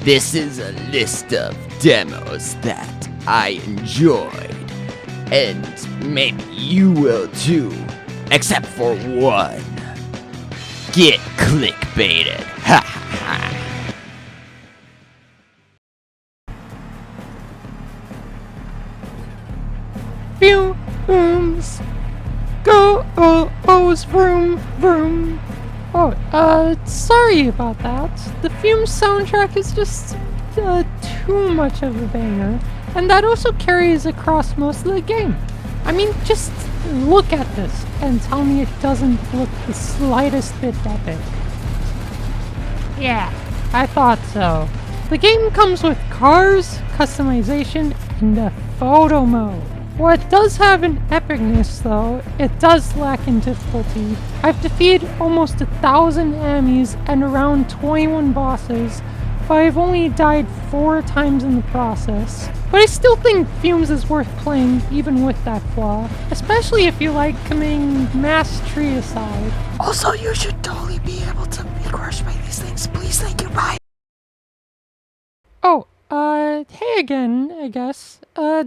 This is a list of demos that I enjoyed, and maybe you will too, except for one. Get clickbaited, ha ha. FUMES. Go, ohs, vroom, vroom. Oh, sorry about that. The FUMES soundtrack is just, too much of a banger. And that also carries across most of the game. I mean, just look at this and tell me it doesn't look the slightest bit epic. Yeah, I thought so. The game comes with cars, customization, and a photo mode. While it does have an epicness though, it does lack in difficulty. I've defeated almost 1,000 enemies and around 21 bosses, but I've only died 4 times in the process. But I still think FUMES is worth playing even with that flaw, especially if you like committing mass tree-aside. Also, you should totally be able to be crushed by these things. Please, thank you, bye. Oh, hey again, I guess.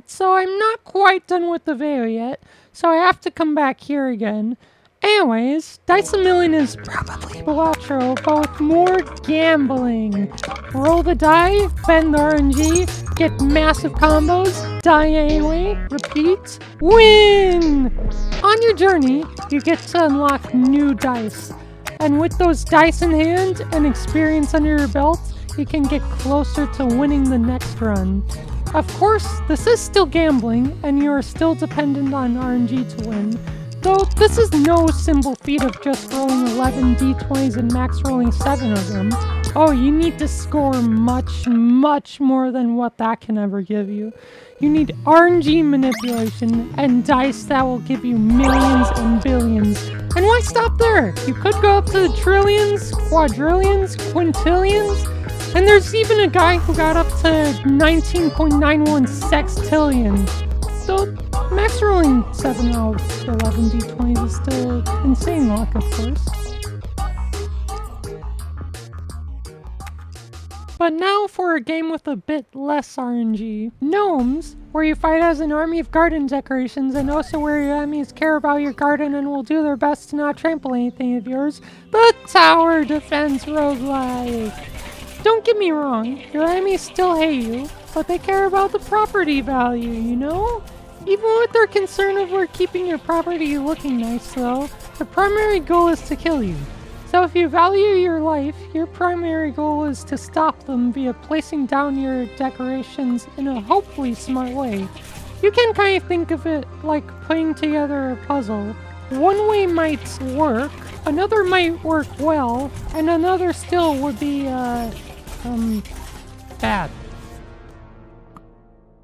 So I'm not quite done with the video yet, so I have to come back here again. Anyways, Dice a Million is probably Quattro, but with more gambling. Roll the die, bend the RNG, get massive combos, die anyway, repeat, win! On your journey, you get to unlock new dice. And with those dice in hand and experience under your belt, you can get closer to winning the next run. Of course, this is still gambling, and you are still dependent on RNG to win. Though this is no simple feat of just rolling 11 d20s and max rolling 7 of them. Oh, you need to score much, much more than what that can ever give you. You need RNG manipulation and dice that will give you millions and billions. And why stop there? You could go up to trillions, quadrillions, quintillions, and there's even a guy who got up to 19.91 sextillion. So max rolling 7 out of 11 d20s is still insane luck, of course. But now for a game with a bit less RNG. GNOMES, where you fight as an army of garden decorations and also where your enemies care about your garden and will do their best to not trample anything of yours. The tower defense roguelike. Don't get me wrong, your enemies still hate you, but they care about the property value, you know? Even with their concern over keeping your property looking nice though, the primary goal is to kill you. So if you value your life, your primary goal is to stop them via placing down your decorations in a hopefully smart way. You can kind of think of it like putting together a puzzle. One way might work, another might work well, and another still would be, bad.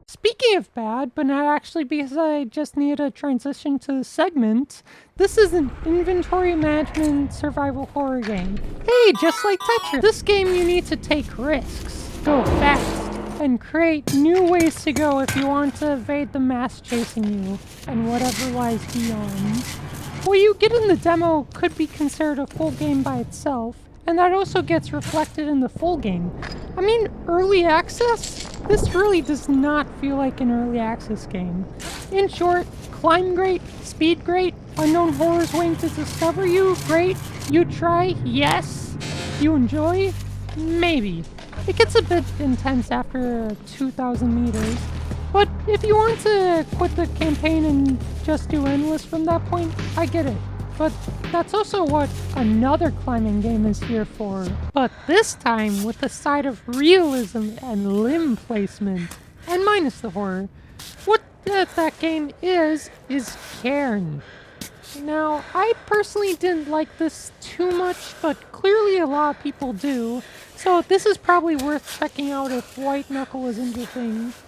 Speaking of bad, but not actually because I just need a transition to the segment, this is an inventory management survival horror game. Hey, just like Tetris! This game you need to take risks, go fast, and create new ways to go if you want to evade the mass chasing you, and whatever lies beyond. What you get in the demo could be considered a full game by itself, and that also gets reflected in the full game. I mean, early access? This really does not feel like an early access game. In short, climb great, speed great, unknown horrors waiting to discover you, great. You try, yes. You enjoy, maybe. It gets a bit intense after 2,000 meters, but if you want to quit the campaign and just do endless from that point, I get it. But that's also what another climbing game is here for. But this time with a side of realism and limb placement. And minus the horror. What that game is CAIRN. Now, I personally didn't like this too much, but clearly a lot of people do. So this is probably worth checking out if White Knuckle is into things.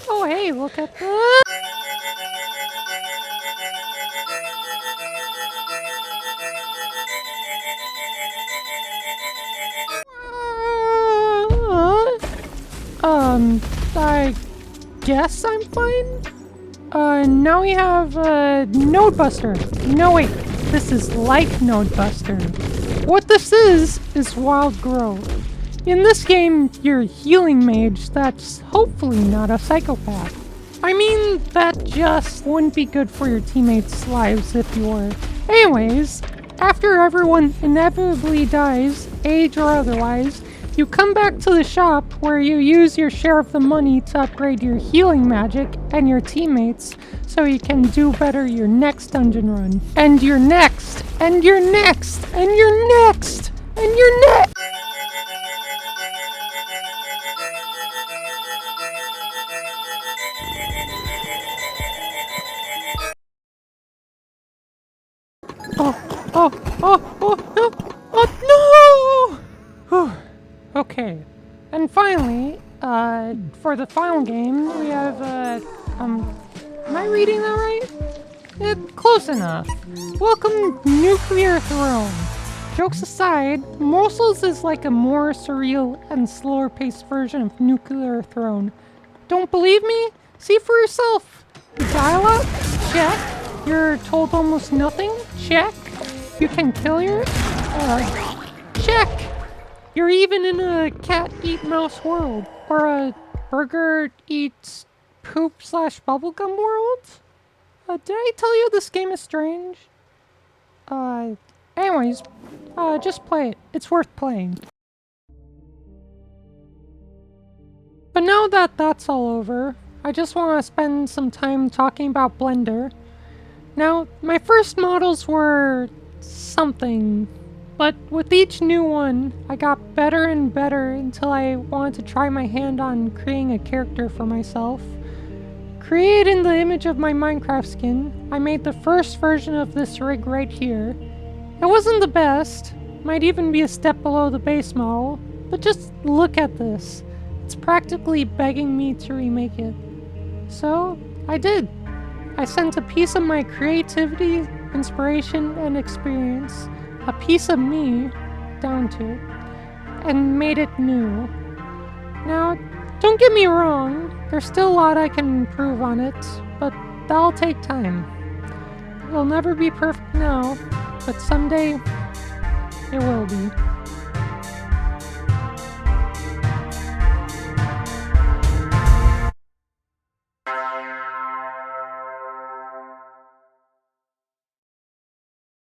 Oh hey, look at that! I guess I'm fine? Now we have, Node Buster. No wait, this is like Node Buster. What this is wild growth. In this game, you're a healing mage that's hopefully not a psychopath. I mean, that just wouldn't be good for your teammates' lives if you were. Anyways, after everyone inevitably dies, age or otherwise, you come back to the shop where you use your share of the money to upgrade your healing magic and your teammates so you can do better your next dungeon run. And your next, and your next, and your next, and your next! Oh, no! Whew. Okay. And finally, for the final game, we have, am I reading that right? Close enough. Welcome, Nuclear Throne. Jokes aside, Morsels is like a more surreal and slower-paced version of Nuclear Throne. Don't believe me? See for yourself. The dialogue? Check. You're told almost nothing? Check. You can kill your... check. You're even in a cat-eat-mouse world. Or a burger-eats-poop/bubblegum world? Did I tell you this game is strange? Anyways, just play it. It's worth playing. But now that that's all over, I just want to spend some time talking about Blender. Now, my first models were something, but with each new one, I got better and better until I wanted to try my hand on creating a character for myself. Created in the image of my Minecraft skin, I made the first version of this rig right here. It wasn't the best, might even be a step below the base model, but just look at this. It's practically begging me to remake it. So, I did. I sent a piece of my creativity, inspiration, and experience, a piece of me, down to it, and made it new. Now, don't get me wrong, there's still a lot I can improve on it, but that'll take time. It'll never be perfect now, but someday it will be.